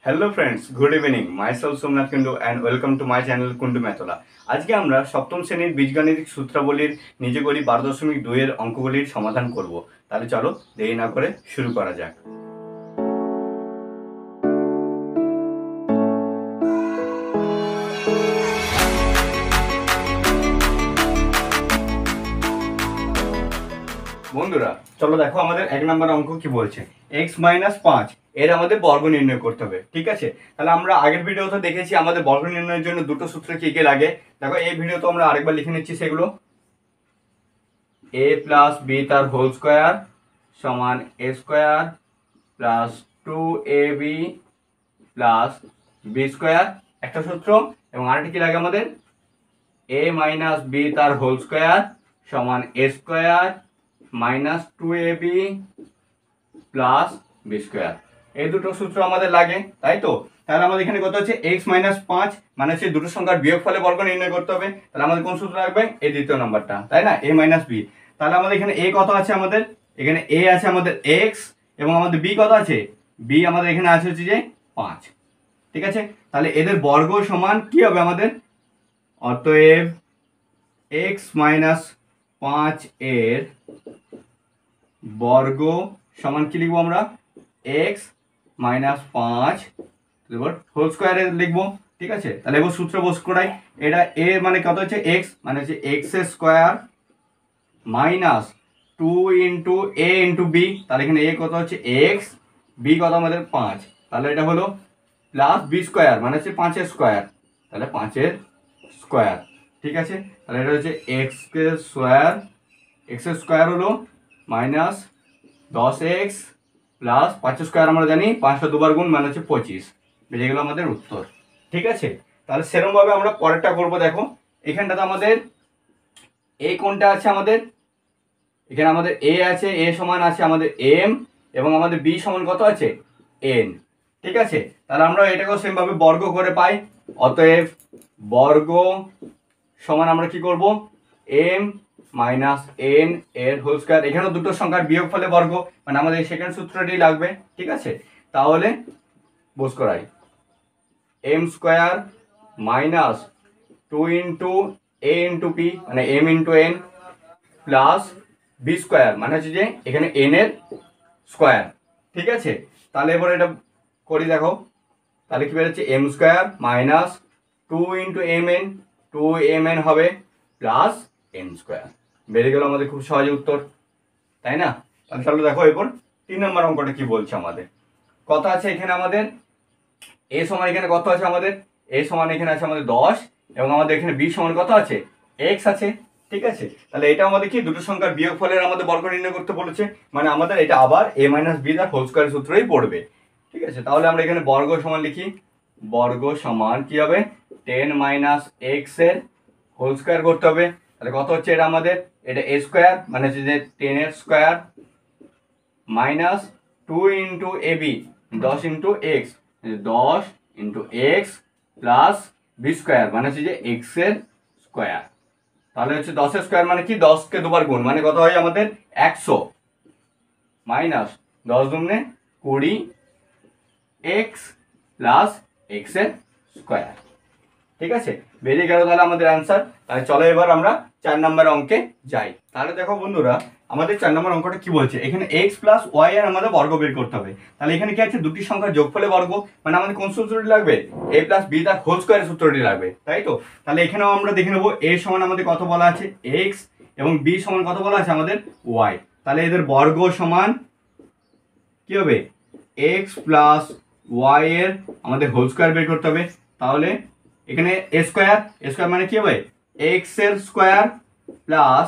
Hello friends, good evening. Myself Somnath Kundu and welcome to my channel Kundu মেথলা। আজকে আমরা সপ্তম শ্রেণীর বীজগাণিতিক সূত্রাবলীর নিজে করি 12.2 এর অঙ্কগুলির সমাধান করব। তাহলে চলো দেরি না করে শুরু করা যাক। বন্ধুরা চলো দেখো আমাদের 1 নম্বর অঙ্ক কি বলছে। x-5 এর আমাদের বর্গ নির্ণয় করতে হবে। ঠিক আছে, তাহলে আমরা আগের ভিডিওতে দেখেছি আমাদের বর্গ নির্ণয়ের জন্য দুটো সূত্র কি কি লাগে। দেখো এই ভিডিওতে আমরা আরেকবার লিখে নিচ্ছি সেগুলো। a প্লাস বি তার হোল স্কোয়ার সমান a square plus 2ab plus B square একটা সূত্র, এবং আরেকটা কি লাগে আমাদের a মাইনাস বি তার হোল স্কোয়ার সমান a square minus 2ab plus B square. এই দুটো সূত্র আমাদের লাগে, তাই তো। তাহলে আমাদের এখানে কত হচ্ছে x-5 মানে হচ্ছে দুটো সংখ্যার বিয়োগফলে বর্গ নির্ণয় করতে হবে। তাহলে আমাদের কোন সূত্র লাগবে? এই দ্বিতীয় নাম্বারটা, তাই না, a মাইনাস বি। তাহলে আমাদের এখানে a কত আছে? আমাদের এখানে a আছে আমাদের x, এবং আমাদের b কত আছে? b আমাদের এখানে আছে হচ্ছে যে 5। ঠিক আছে, তাহলে এদের বর্গ সমান কি হবে আমাদের? অতএব x-5 এর বর্গ সমান কি লিখবো আমরা? x-5 হোল স্কোয়ারে লিখবো। ঠিক আছে, তাহলে এবার সূত্র বস করাই। এটা a মানে কত হচ্ছে? x মানে হচ্ছে x square minus 2 into a into b। তাহলে এখানে a কত হচ্ছে x, b কত আমাদের 5। তাহলে এটা হলো প্লাস b স্কোয়ার মানে হচ্ছে 5 স্কোয়ার, তাহলে 5 স্কোয়ার। ঠিক আছে, তাহলে এটা হচ্ছে x স্কোয়ার হলো মাইনাস 10x প্লাস 5 স্কোয়ার, আমরা জানি 5 দুবার গুণ মানে হচ্ছে 25, বেরিয়ে গেল আমাদের উত্তর। ঠিক আছে, তাহলে সেরকমভাবে আমরা পরেরটা করবো। দেখো এখানটাতে আমাদের এই কোনটা আছে? আমাদের এখানে আমাদের a আছে, a সমান আছে আমাদের m, এবং আমাদের b সমান কত আছে? n। ঠিক আছে, তাহলে আমরা এটাকেও সেম ভাবে বর্গ করে পাই। অতএব বর্গ সমান আমরা কি করব? m মাইনাস n এর হোল স্কয়ার। এখানেও দুটো সংখ্যার বিয়োগফলে বর্গ, মানে আমাদের সেকেন্ড সূত্রটি লাগবে। ঠিক আছে, তাহলে বস করাই m square minus 2 into a into p মানে m into n plus B square মানে হচ্ছে যে এখানে n এর স্কোয়ার। ঠিক আছে, তাহলে এবার এটা করি। দেখো তাহলে কি বেরোচ্ছে? m square minus 2 into mn, 2mn হবে প্লাস n স্কোয়ার। বেরিয়ে গেল আমাদের খুব সহজে উত্তর, তাই না? তাহলে চলো দেখো এরপর 3 নম্বর অঙ্কটা কি বলছে আমাদের। কত আছে এখানে আমাদের? a সমান এখানে কত আছে আমাদের? a সমান এখানে আছে আমাদের 10, এবং আমাদের এখানে b সমান কত আছে? x আছে। ঠিক আছে, তাহলে এটা আমাদের কি দুটো সংখ্যার বিয়োগফলের আমাদের বর্গ নির্ণয় করতে বলেছে, মানে আমাদের এটা আবার a মাইনাস বি তার হোল স্কয়ার সূত্রই পড়বে। ঠিক আছে, তাহলে আমরা এখানে বর্গ সমান লিখি। বর্গ সমান কি হবে? 10 মাইনাস x এর হোল স্কয়ার করতে হবে। তাহলে কত হচ্ছে এটা আমাদের? এটা a স্কয়ার মানে হচ্ছে যে 10 এর square minus 2 into ab 10 into x 10 into x plus B square মানে হচ্ছে যে x এর স্কোয়ার। তাহলে হচ্ছে 10 এর স্কোয়ার মানে কি? 10 কে দুবার গুণ মানে কত হয় আমাদের? 100 মাইনাস 10 দুগুণে 20 x প্লাস x এর স্কোয়ার। ঠিক আছে, বেরিয়ে গেল তাহলে আমাদের অ্যান্সার। তাহলে চলো এবার আমরা 4 নম্বর অঙ্কে যাই। তাহলে দেখো বন্ধুরা আমাদের 4 নম্বর অঙ্কটা কি বলছে। এখানে x প্লাস ওয়াই এর আমাদের বর্গ বের করতে হবে। তাহলে এখানে কি আছে? দুটি সংখ্যার যোগফলে বর্গ, মানে আমাদের কোন সূত্রটি লাগবে? a প্লাস বি তার হোল স্কয়ারের সূত্রটি লাগবে, তাই তো। তাহলে এখানেও আমরা দেখে নেবো a সমান আমাদের কত বলা আছে? x, এবং b সমান কত বলা আছে আমাদের? y। তাহলে এদের বর্গ সমান কি হবে? x প্লাস ওয়াই এর আমাদের হোল স্কয়ার বের করতে হবে। তাহলে এখানে a স্কোয়ার, a স্কোয়ার মানে কি হবে? x এর square plus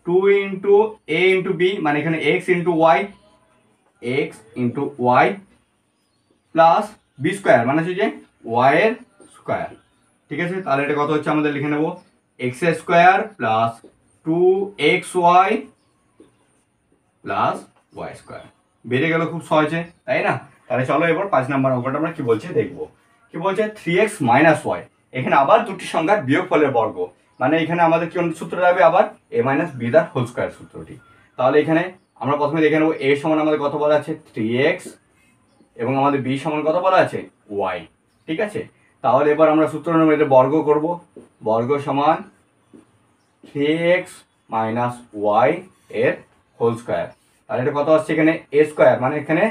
2 into a into b মানে এখানে x into Y plus b square মানে হচ্ছে যে y এর স্কোয়ার। ঠিক আছে, তাহলে এটা কত হচ্ছে আমাদের লিখে নেব? x এর square plus 2xy plus y square. বেরিয়ে গেল খুব সহজে, তাই না? তাহলে চলো এবার 5 নম্বর অঙ্কটা আমরা কি বলছে দেখবো। কি বলছে? 3x minus Y. এখানে আবার দুটি সংখ্যার বিয়োগফলের বর্গ, মানে এখানে আমাদের কি সূত্র লাগবে? আবার a মাইনাস বি তার হোল স্কয়ার সূত্রটি। তাহলে এখানে আমরা প্রথমে দেখে নেবো a সমান আমাদের কত বলা আছে? 3x, এবং আমাদের বি সমান কত বলা আছে ওয়াই। ঠিক আছে, তাহলে এবার আমরা সূত্র নেব, এটা বর্গ করব, বর্গ সমান 3x মাইনাস ওয়াই এর হোল স্কোয়ার। তাহলে এটা কত আসছে এখানে এ স্কোয়ার, মানে এখানে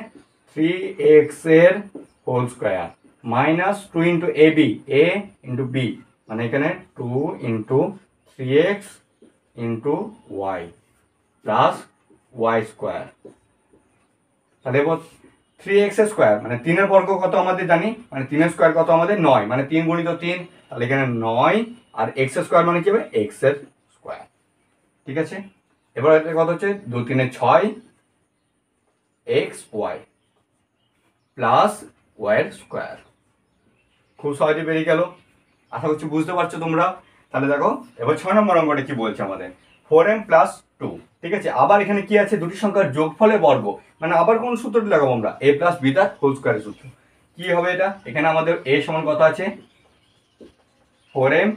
3x এর whole square minus 2 into A B, A into B, মানে এখানে 2 into 3x into Y plus Y square. তাহলে এবার 3x স্কোয়ার মানে 3 এর বর্গ কত আমাদের জানি, মানে 3 এর স্কোয়ার কত আমাদের 9, মানে 3 গুণিত 3, তাহলে এখানে 9 আর x স্কোয়ার মানে কি হবে x এর স্কোয়ার। ঠিক আছে, এবার এটা কত হচ্ছে 2 3 6 x y প্লাস y এর স্কোয়ার। খুব সহজে বেরিয়ে গেল, আশা করছি বুঝতে পারছো তোমরা। তাহলে দেখো এবার 6 নম্বর অঙ্কটা কি বলছে আমাদের 4m প্লাস 2। ঠিক আছে, আবার এখানে কি আছে দুটি সংখ্যার যোগফলের বর্গ, মানে আবার কোন সূত্রটি লাগাবো আমরা a প্লাস b তার হোল স্কোয়ারের সূত্র। কি হবে এটা, এখানে আমাদের a সমান কত আছে 4m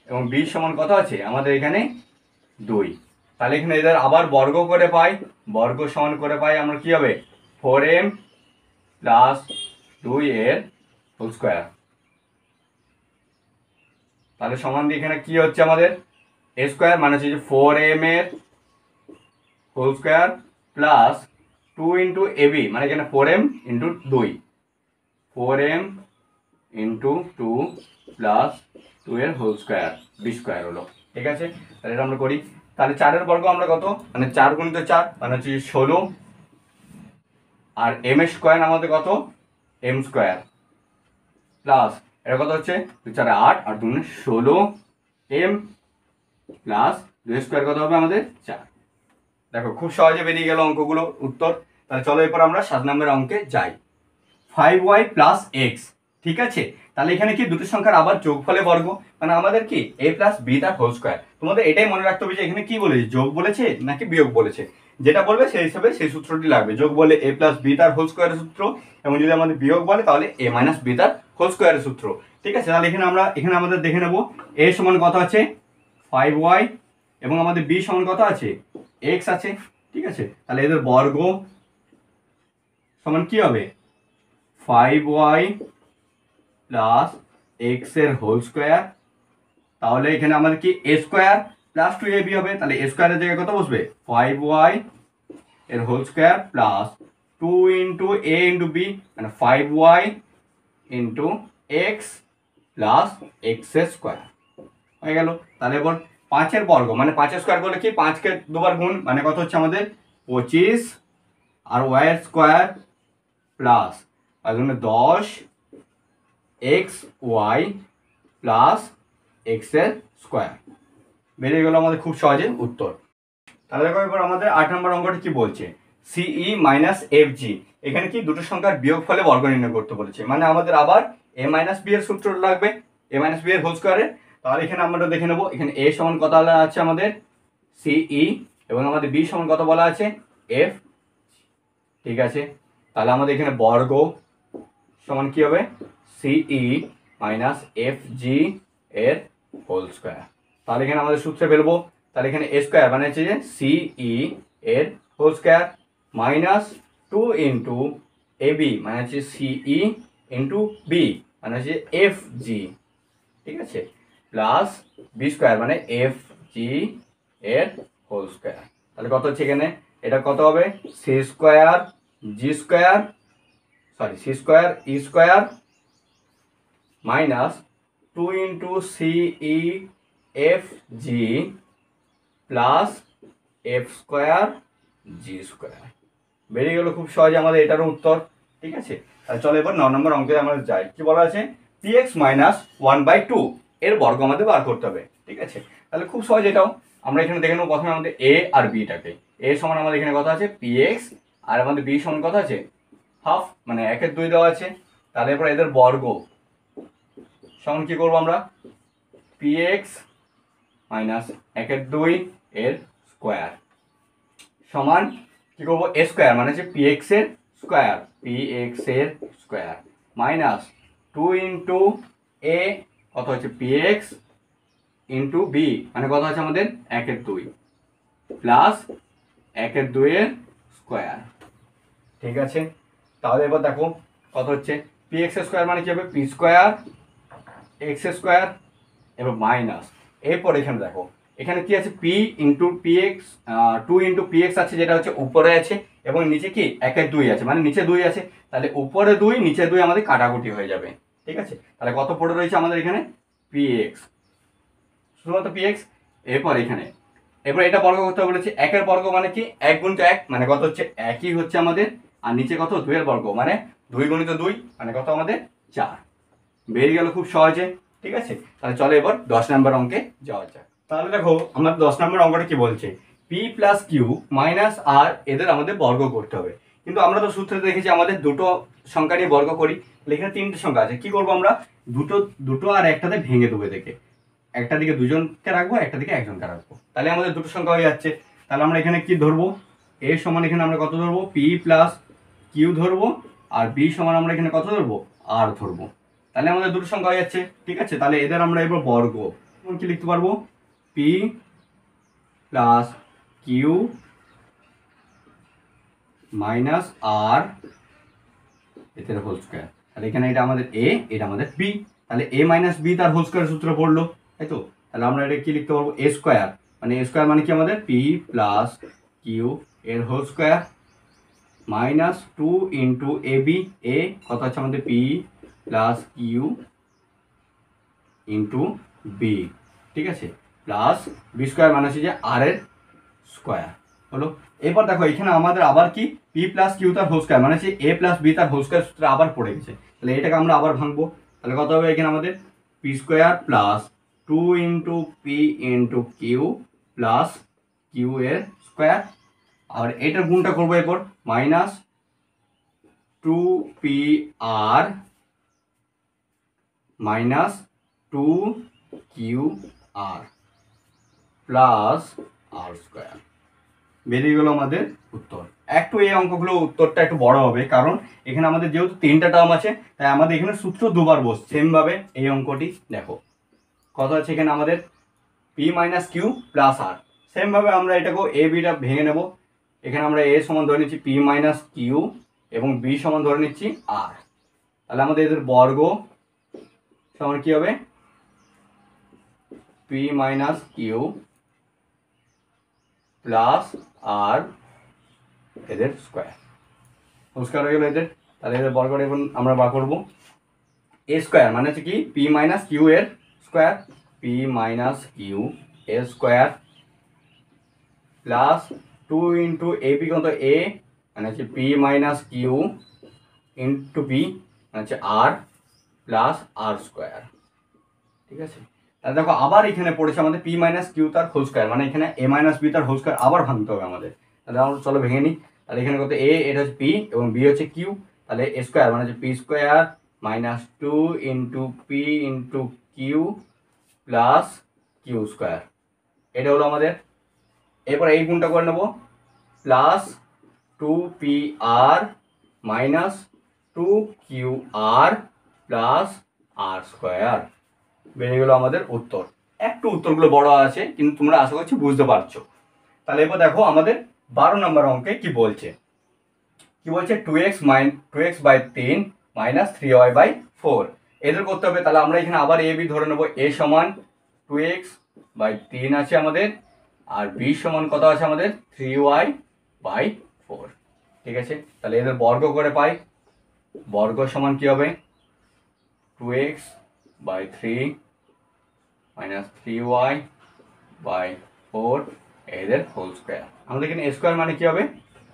এবং b সমান কত আছে আমাদের এখানে 2। তাহলে এখানে এদের আবার বর্গ করে পাই, বর্গ সমান করে পাই আমরা কি হবে 4m প্লাস 2 এর হোল স্কোয়ার। তাহলে সমান দিয়ে এখানে কি হচ্ছে আমাদের এ স্কোয়ার মানে হচ্ছে 4m এর whole square plus 2 into A B, মানে এখানে 4m into 2, 4m into 2 plus 2 এর হোল স্কোয়ার, বি স্কোয়ার হলো। ঠিক আছে, তাহলে এটা আমরা করি। তাহলে 4 এর বর্গ আমরা কত, মানে 4 গুণিত 4 মানে হচ্ছে 16, আর m এর স্কোয়ার আমাদের কত m স্কোয়ার প্লাস এটা কত হচ্ছে 2 4 8 আর 2 16 m প্লাস 2 স্কোয়ার কত হবে আমাদের 4। দেখো খুব সহজে বেরিয়ে গেল অঙ্কগুলো উত্তর। তাহলে চলো এরপর আমরা 7 নম্বরের অঙ্কে যাই। 5y plus x. ঠিক আছে, তাহলে এখানে কি দুটো সংখ্যার আবার যোগফলে বর্গ, মানে আমাদের কি a প্লাস বি তার হোল স্কোয়ার। তোমাদের এটাই মনে রাখতে হবে যে এখানে কি বলেছে, যোগ বলেছে নাকি বিয়োগ বলেছে। যেটা বলবে সেই হিসাবে সেই সূত্রটি লাগবে। যোগ বলে a প্লাস বি তার হোল স্কোয়ারের সূত্র, এবং যদি আমাদের বিয়োগ বলে তাহলে a মাইনাস বি তার হোল স্কোয়ারের সূত্র। ঠিক আছে, তাহলে এখানে আমাদের দেখে নেব a সমান কত আছে 5y এবং আমাদের b সমান কত আছে x আছে। ঠিক আছে, তাহলে এদের বর্গ সমান কি হবে 5y প্লাস এক্স এর হোল স্কোয়ার। তাহলে এখানে আমাদের কি এ স্কোয়ার প্লাস 2ab হবে, তাহলে এ স্কোয়ারের জায়গায় কত বসবে 5y এর whole square plus 2 into a into b, মানে 5y into X plus X এর স্কোয়ার হয়ে গেল। তাহলে এবার 5 এর বর্গ মানে 5 এর স্কোয়ার করলে কি 5 কে দুবার গুণ, মানে কত হচ্ছে আমাদের 25, আর y এর square plus 10 X Y plus X এর স্কোয়ার বেরিয়ে গেল আমাদের খুব সহজে উত্তর। তাহলে দেখো এবার আমাদের 8 নম্বর অঙ্কটি কি বলছে সিই মাইনাস এফ জি। এখানে কি দুটো সংখ্যার বিয়োগ ফলে বর্গ নির্ণয় করতে বলেছে, মানে আমাদের আবার এ মাইনাস বি এর সূত্র লাগবে, এ মাইনাস বি এর হোল স্কোয়ারের। তাহলে এখানে আমরা দেখে নেবো, এখানে এ সমান কত বলা আছে আমাদের সিই এবং আমাদের বি সমান কত বলা আছে এফ। ঠিক আছে, তাহলে আমাদের এখানে বর্গ সমান কি হবে সিই মাইনাস এফ জি এর হোল স্কোয়ার। তাহলে এখানে আমাদের সূত্রে ফেলবো, তাহলে এখানে এ স্কোয়ার মানে হচ্ছে যে সিই এর whole square minus 2 into A B মানে হচ্ছে সিই ইন্টু বি মানে হচ্ছে এফ জি। ঠিক আছে, প্লাস বি স্কোয়ার মানে এফ জি এর হোল স্কোয়ার। তাহলে কত হচ্ছে এখানে এটা কত হবে C square G square, sorry C square E square minus 2 into CE F G plus F square G square বেরিয়ে গেল খুব সহজে আমাদের এটারও উত্তর। ঠিক আছে, তাহলে চলো এবার 9 নম্বর অঙ্কে আমরা যাই। কি বলা আছে px মাইনাস 1/2 এর বর্গ আমাদের বার করতে হবে। ঠিক আছে, তাহলে খুব সহজ এটাও। আমরা এখানে দেখে নেবো প্রথমে আমাদের a আর bটাকে। a সমান আমাদের এখানে কত আছে px আর আমাদের b সমান কত আছে হাফ, মানে 1/2 দেওয়া আছে। তাহলে এরপর এদের বর্গ সমান কি করবো আমরা px মাইনাস 1/2 এর স্কোয়ার সমান কি করবো এ স্কোয়ার মানে হচ্ছে px এর স্কোয়ার, px এর স্কোয়ার মাইনাস 2 ইন্টু a কত হচ্ছে px ইন্টু b মানে কত আছে আমাদের 1/2 প্লাস 1/2 এর স্কোয়ার। ঠিক আছে, তাহলে এবার দেখো কত হচ্ছে পি এক্স স্কোয়ার মানে কি হবে পি স্কোয়ার এক্স স্কোয়ার এবং মাইনাস, এরপর এখানে দেখো এখানে কি আছে P into P x, 2 × px আছে যেটা হচ্ছে উপরে আছে, এবং নিচে কি 1 এর 2 আছে, মানে নিচে 2 আছে, তাহলে উপরে 2 নিচে 2 আমাদের কাটাকুটি হয়ে যাবে। ঠিক আছে, তাহলে কত পড়ে রয়েছে আমাদের এখানে px, শুধুমাত্র px। এরপর এটা বর্গ করতে বলেছে, 1 এর বর্গ মানে কি 1 × 1 মানে কত হচ্ছে একই হচ্ছে আমাদের, আর নিচে কত 2 এর বর্গ মানে 2 × 2 মানে কত আমাদের 4, বেরিয়ে গেল খুব সহজে। ঠিক আছে, তাহলে চলো এবার 10 নম্বর অঙ্কে যাওয়া যাক। তাহলে দেখো আমার 10 নম্বর অঙ্কটা কি বলছে, পি প্লাস কিউ মাইনাস আর এদের আমাদের বর্গ করতে হবে। কিন্তু আমরা তো সূত্রে দেখেছি আমাদের দুটো সংখ্যা নিয়ে বর্গ করি, তাহলে এখানে 3টে সংখ্যা আছে, কি করবো আমরা দুটো দুটো আর একটাতে ভেঙে দেবো, এদেরকে একটা দিকে দুজনকে রাখবো, একটা দিকে একজনকে রাখবো, তাহলে আমাদের দুটো সংখ্যা হয়ে যাচ্ছে। তাহলে আমরা এখানে কি ধরবো, এ সমান এখানে আমরা কত ধরবো পি প্লাস কিউ ধরবো, আর বি সমান আমরা এখানে কত ধরবো আর ধরবো, তাহলে আমাদের দুটো সংখ্যা হয়ে যাচ্ছে। ঠিক আছে, তাহলে এদের আমরা এবার বর্গ কি লিখতে পারবো পি প্লাস কিউ মাইনাস আর এদের হোল স্কোয়ার, তাহলে এখানে এটা আমাদের এ, এটা আমাদের বি, তাহলে এ মাইনাস বি তার হোল স্কোয়ার সূত্র পড়লো, তাই তো। তাহলে আমরা এটা কি লিখতে পারবো এ স্কোয়ার, মানে এ স্কোয়ার মানে কি আমাদের পি প্লাস কিউ এর whole square minus 2 × A B, এ কত আছে আমাদের P plus Q into B, ঠিক আছে, প্লাস বি স্কোয়ার মানে হচ্ছে যে আর এর স্কোয়ার হলো। এরপর দেখো এখানে আমাদের আবার কি পি প্লাস কিউ তার হোল স্কোয়ার মানে হচ্ছে এ প্লাস বি তার হোল স্কোয়ার সূত্রে আবার পড়ে গেছে, তাহলে এটাকে আমরা আবার ভাঙবো, তাহলে কত হবে এখানে আমাদের P square plus 2 × P into Q plus Q এর স্কোয়ার, আর এটার গুণটা করবো এরপর minus 2 P R minus 2 Q R plus R square, বেরিয়ে গেল আমাদের উত্তর। একটু এই অঙ্কগুলো উত্তরটা একটু বড় হবে, কারণ এখানে আমাদের যেহেতু 3টা টার্ম আছে, তাই আমাদের এখানে সূত্র দুবার বসছে। সেমভাবে এই অঙ্কটি দেখো কত আছে এখানে আমাদের পি মাইনাস কিউ প্লাস আর, সেমভাবে আমরা এটাকেও এ বিটা ভেঙে নেব, এখানে আমরা এ সমান ধরে নিচ্ছি পি মাইনাস কিউ এবং বি সমান ধরে নিচ্ছি আর, তাহলে আমাদের এদের বর্গ সমান কি হবে পি মাইনাস কিউ প্লাস আর এদের স্কোয়ার, স্কোয়ার হয়ে গেল এদের, তাহলে এদের বর্গটা এখন আমরা বার করবো এ স্কোয়ার মানে হচ্ছে কি পি মাইনাস কিউ এর স্কোয়ার, পি মাইনাস কিউ এর স্কোয়ার প্লাস 2 × এ বি কত এ মানে হচ্ছে P minus Q into B মানে হচ্ছে আর প্লাস আর স্কোয়ার। ঠিক আছে, তাহলে দেখো আবার এখানে পড়েছে আমাদের পি মাইনাস কিউ তার হোল স্কোয়ার, মানে এখানে এ মাইনাস বি তার হোল স্কোয়ার আবার ভাঙতে হবে আমাদের, তাহলে আমরা চলো ভেঙে নিই। তাহলে এখানে কত এ, এটা হচ্ছে পি এবং বি হচ্ছে কিউ, তাহলে এ স্কোয়ার মানে হচ্ছে P square minus 2 × P into Q plus Q square, এটা হলো আমাদের। এরপর এই গুণটা করে নেবো plus 2 P R minus 2 Q R plus R square, বেরিয়ে গেল আমাদের উত্তর। একটু উত্তরগুলো বড় আছে, কিন্তু তোমরা আশা করছি বুঝতে পারছো। তাহলে এবার দেখো আমাদের 12 নম্বর অঙ্কে কি বলছে, 2x/3 মাইনাস 3y/4 এদের করতে হবে। তাহলে আমরা এখানে আবার এ বি ধরে নেবো, এ সমান 2x/3 আছে আমাদের, আর বি সমান কত আছে আমাদের 3y/4। ঠিক আছে, তাহলে এদের বর্গ করে পাই, বর্গ সমান কি হবে 2x/3 মাইনাস 3y/4 এদের হোল স্কোয়ার। আমাদের এখানে স্কোয়ার মানে কি হবে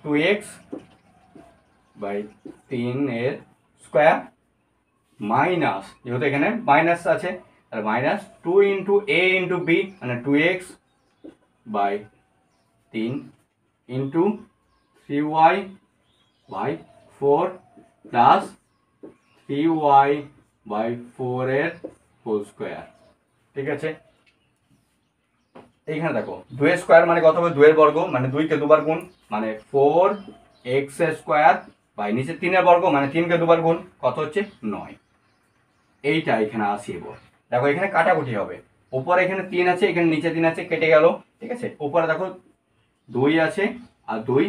2x/3 এর স্কোয়ার মাইনাস, যেহেতু এখানে মাইনাস আছে তাহলে মাইনাস 2 × a × b মানে 2x/3 into 3y/4 plus 3y/4 এর হোল স্কোয়ার। ঠিক আছে, এইখানে দেখো 2 এর স্কোয়ার মানে কত হবে 2 এর বর্গ মানে 2 কে দুবার গুণ মানে 4x স্কোয়ার বাই নিচে 3 এর বর্গ মানে 3 কে দুবার গুণ কত হচ্ছে 9, এইটা এখানে আসি। এবার দেখো এখানে কাটাকুটি হবে, উপরে এখানে 3 আছে, এখানে নিচে 3 আছে, কেটে গেল। ঠিক আছে, উপরে দেখো 2 আছে আর 2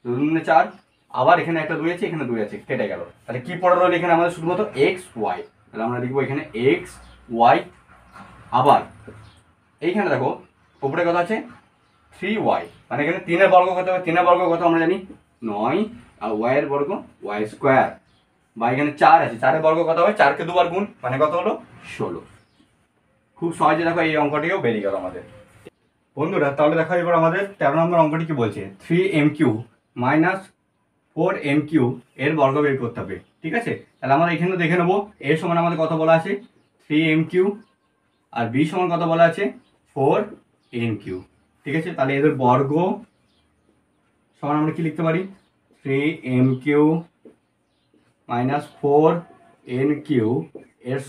2 4 আবার এখানে একটা 2 আছে, এখানে 2 আছে, কেটে গেল। তাহলে কি পড়ে রইল এখানে আমাদের শুধুমাত্র এক্স ওয়াই। তাহলে আমরা লিখবো এখানে এক্স ওয়াই। আবার এইখানে দেখো উপরে কত আছে 3y, মানে এখানে 3 এর বর্গ কত হবে, 3 এর বর্গ কত আমরা জানি 9, আর y এর বর্গ y স্কোয়ার। বা এখানে 4 আছে, 4 এর বর্গ কত হবে, 4 কে দুবার গুণ, মানে কত হলো 16। খুব সহজে দেখো এই অঙ্কটিও বেরিয়ে গেল আমাদের। বন্ধুরা তাহলে দেখো এবার আমাদের 13 নম্বর অঙ্কটি কি বলছে, 3mq মাইনাস 4mq এর বর্গ বের করতে হবে। ঠিক আছে, তাহলে আমরা এখানে দেখে নেবো এর সমান আমাদের কত বলা আছে 3mq, আর বি সমান কত বলা আছে 4nq। ঠিক আছে, তাহলে এদের বর্গ সমান আমরা কি লিখতে পারি 3mq মাইনাস 4nq এর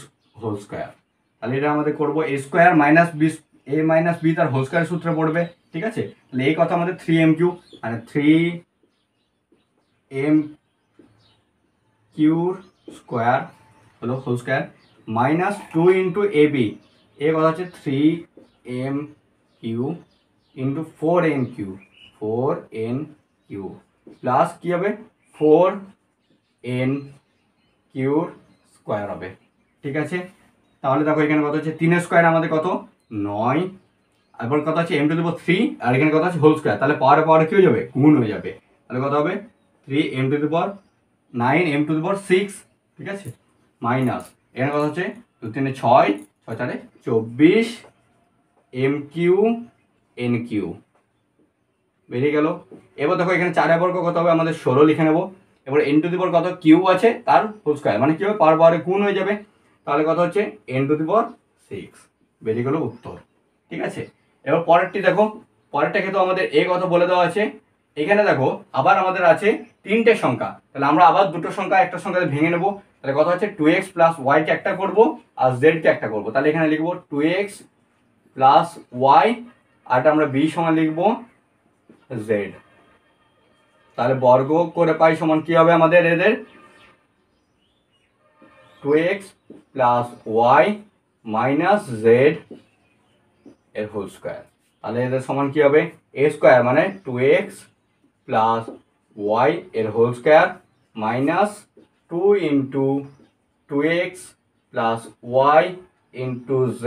হোল স্কোয়ার। তাহলে এটা আমাদের করবো এ স্কোয়ার মাইনাস বি, এ মাইনাস বি তার হোল স্কোয়ার সূত্রে পড়বে। ঠিক আছে, তাহলে এই কথা আমাদের 3mq, মানে 3mq স্কোয়ার হলো whole square minus 2 into AB, এ কথা হচ্ছে 3mq ইন্টু 4nq প্লাস কি হবে 4nq স্কোয়ার হবে। ঠিক আছে, তাহলে দেখো এখানে কত হচ্ছে 3 স্কোয়ার আমাদের কত 9, এরপর কত আছে m টু দি পাওয়ার 3, আর এখানে কত আছে হোল স্কোয়ার, তাহলে পাওয়ারে পাওয়ারে কি হয়ে যাবে গুণ হয়ে যাবে। তাহলে কত হবে 3m to the power 9 m to the power 6। ঠিক আছে, মাইনাস এখানে কত হচ্ছে 2 3 6 6 4 24 mq nq বেরিয়ে গেল। এবার দেখো এখানে 4 এর বর্গ কত হবে আমাদের 16 লিখে নেব। এবার n টু দি পাওয়ার কত কিউ আছে তার হোল স্কয়ার, মানে কি হবে পাওয়ার পাওয়ারে গুণ হয়ে যাবে। তাহলে কত হচ্ছে n টু দি পাওয়ার 6 বেরিয়ে গেল উত্তর। ঠিক আছে, এবার পরেরটি দেখো, পরেরটাকে তো আমাদের এ কত বলে দেওয়া আছে। এখানে দেখো আবার আমাদের আছে 3টে সংখ্যা, তাহলে আমরা আবার দুটো সংখ্যা একটা সংখ্যা ভেঙে নেব। তাহলে কত হচ্ছে 2x প্লাস y কে একটা করব আর z কে একটা করব। তাহলে এখানে লিখবো 2x প্লাস y, আর আমরা b সমান লিখবো z। তাহলে বর্গ করে পাই সমান কি হবে আমাদের এদের 2x plus y minus z এর হোল স্কোয়ার। তাহলে এদের সমান কি হবে a স্কোয়ার, মানে 2x প্লাস y এর whole square minus 2 into 2x plus y into z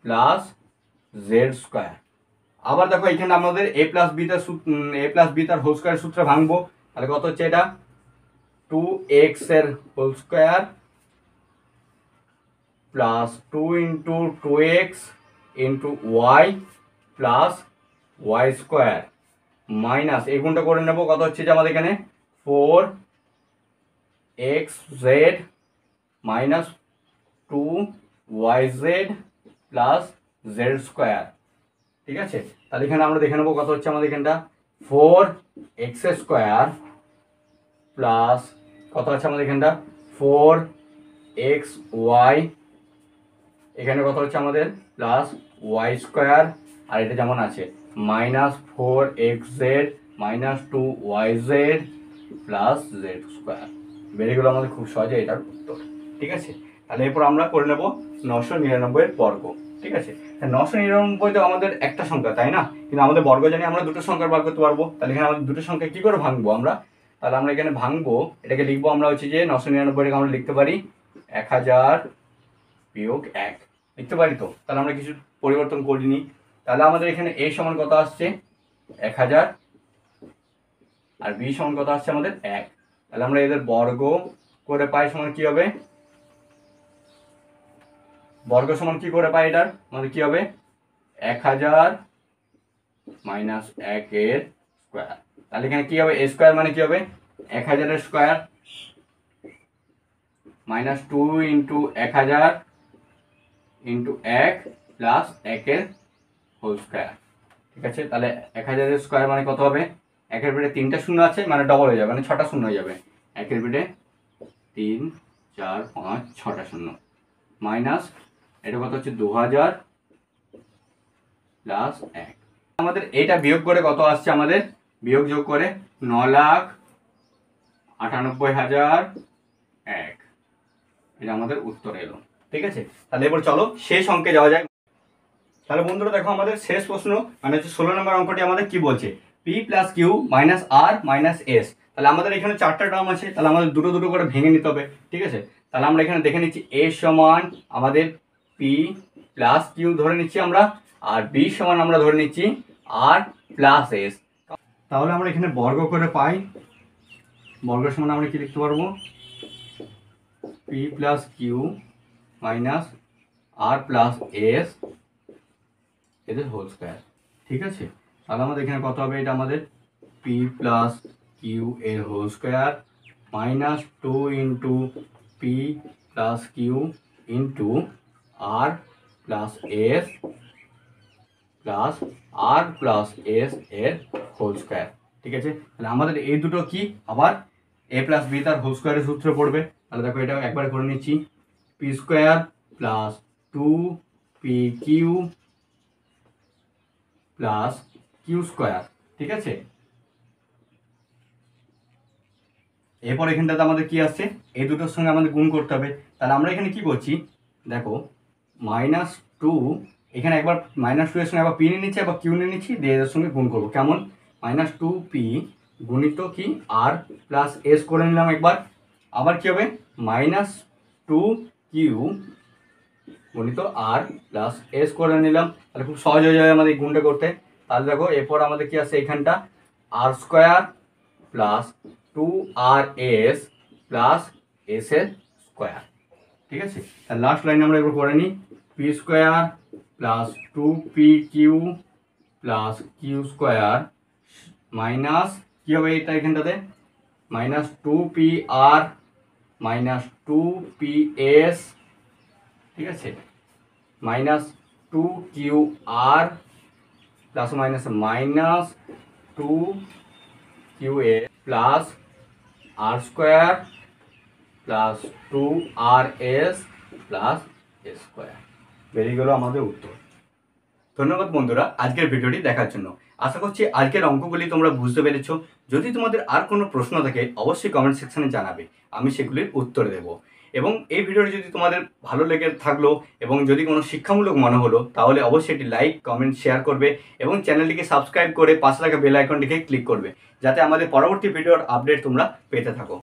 plus z square. আবার দেখো এখানে আমাদের a প্লাস বি তার হোল স্কোয়ার সূত্রে ভাঙবো। তাহলে কত হচ্ছে এটা 2x এর whole square plus 2 into 2x into y plus y square minus এই গুণটা করে নেবো। কত হচ্ছে যে আমাদের এখানে 4xz minus 2yz plus z square. ঠিক আছে, তাহলে এখানে আমরা দেখে নেবো কত হচ্ছে আমাদের এখানটা 4x স্কোয়ার প্লাস কত আছে আমাদের এখানটা 4xy, এখানে কত হচ্ছে আমাদের প্লাস y স্কোয়ার, আর এটা যেমন আছে minus 4xz minus 2yz plus z square. বেরিয়ে গেলো আমাদের খুব সহজে এটার উত্তর। ঠিক আছে, তাহলে এরপর আমরা করে নেব 999 এর বর্গ। ঠিক আছে, 999 তো আমাদের একটা সংখ্যা তাই না, কিন্তু আমাদের বর্গ জানি আমরা দুটো সংখ্যার বার করতে পারবো। তাহলে এখানে আমাদের দুটো সংখ্যা কি করে ভাঙবো আমরা, তাহলে আমরা এখানে ভাঙবো, এটাকে লিখবো আমরা হচ্ছে যে 999 আমরা লিখতে পারি 1000 বিয়োগ 1 লিখতে পারি। তো তাহলে আমরা কিছু পরিবর্তন করিনি। তাহলে আমাদের এখানে a সমান কত আসছে 1000, আর b সমান কত আসছে আমাদের 1। তাহলে আমরা এদের বর্গ করে পাই সমান কি হবে, বর্গ সমান কি করে পাই এটার মানে কি হবে 1000 মাইনাস 1 এর স্কোয়ার। তাহলে এখানে কি হবে a স্কোয়ার মানে কি হবে 1000 এর square minus 2 into 1000 into 1 plus 1 এর হোল স্কোয়ার। ঠিক আছে, তাহলে 1000 এর স্কোয়ার মানে কত হবে, 1 এর পেটে 3টা শূন্য আছে মানে ডবল হয়ে যাবে, মানে 6টা শূন্য হয়ে যাবে। 1 এর পেটে 3 4 5 6টা শূন্য মাইনাস এটা কত হচ্ছে 2000 প্লাস 1। আমাদের এটা বিয়োগ করে কত আসছে আমাদের, বিয়োগ যোগ করে 9,98,001, এটা আমাদের উত্তর এলো। ঠিক আছে, তাহলে এবার চলো শেষ অঙ্কে যাওয়া যায়। তাহলে বন্ধুরা দেখো আমাদের শেষ প্রশ্ন মানে হচ্ছে 16 নম্বর অঙ্কটি আমাদের কি বলছে, p প্লাস কিউ মাইনাস আর মাইনাস এস। তাহলে আমাদের এখানে 4টা টার্ম আছে, তাহলে আমাদের দুটো দুটো করে ভেঙে নিতে হবে। ঠিক আছে, তাহলে আমরা এখানে দেখে নিচ্ছি a সমান আমাদের p প্লাস কিউ ধরে নিচ্ছি আমরা, আর b সমান আমরা ধরে নিচ্ছি r প্লাস s। তাহলে আমরা এখানে বর্গ করে পাই, বর্গ সমান আমরা কি লিখতে পারবো, p plus Q minus r plus s এদের হোল স্কোয়ার। ঠিক আছে, তাহলে আমাদের এখানে কত হবে, এটা আমাদের p প্লাস কিউ এর whole square minus 2 into p plus Q into r plus s plus r plus s এর হোল স্কোয়ার। ঠিক আছে, তাহলে আমাদের এই দুটো কি আবার a প্লাস b তার হোল স্কোয়ারের সূত্রে পড়বে। তাহলে দেখো এটা একবার করে নিচ্ছি, p square plus 2pq plus Q square. ঠিক আছে, এরপর এখানটাতে আমাদের কি আসছে, এই দুটোর সঙ্গে আমাদের গুণ করতে হবে। তাহলে আমরা এখানে কি করছি, দেখো -2, এখানে একবার -2 এর সঙ্গে আবার পি নিয়ে নিচ্ছি, আবার কিউ নিয়ে নিচ্ছি, দিয়ে এর সঙ্গে গুণ করবো। কেমন, -2p গুণিত কি আর প্লাস এস করে নিলাম একবার, আবার কি হবে -2q গুণিত আর প্লাস এস করে নিলাম। তাহলে খুব সহজ হয়ে যাবে আমাদের এই গুণটা করতে। তাহলে দেখো এরপর আমাদের কি আছে, এখানটা R square plus 2rs plus S এর স্কোয়ার। ঠিক আছে, তাহলে লাস্ট লাইন আমরা এবার করে নিই, P square plus 2pq plus Q square minus কী হবে এটা এখানটাতে, -2pr মাইনাস 2ps। ঠিক আছে, -2qr plus minus -2qa plus R square plus 2rs plus S square. বেরিয়ে গেল আমাদের উত্তর। ধন্যবাদ বন্ধুরা আজকের ভিডিওটি দেখার জন্য। আশা করছি আজকের অঙ্কগুলি তোমরা বুঝতে পেরেছো। যদি তোমাদের আর কোনো প্রশ্ন থাকে অবশ্যই কমেন্ট সেকশনে জানাবে, আমি সেগুলির উত্তর দেব। এবং এই ভিডিওটি যদি তোমাদের ভালো লেগে থাকলো এবং যদি কোনো শিক্ষামূলক মনে হলো তাহলে অবশ্যই একটি লাইক কমেন্ট শেয়ার করবে এবং চ্যানেলটিকে সাবস্ক্রাইব করে পাশে থাকা বেল আইকনটিকে ক্লিক করবে, যাতে আমাদের পরবর্তী ভিডিওর আপডেট তোমরা পেতে থাকো।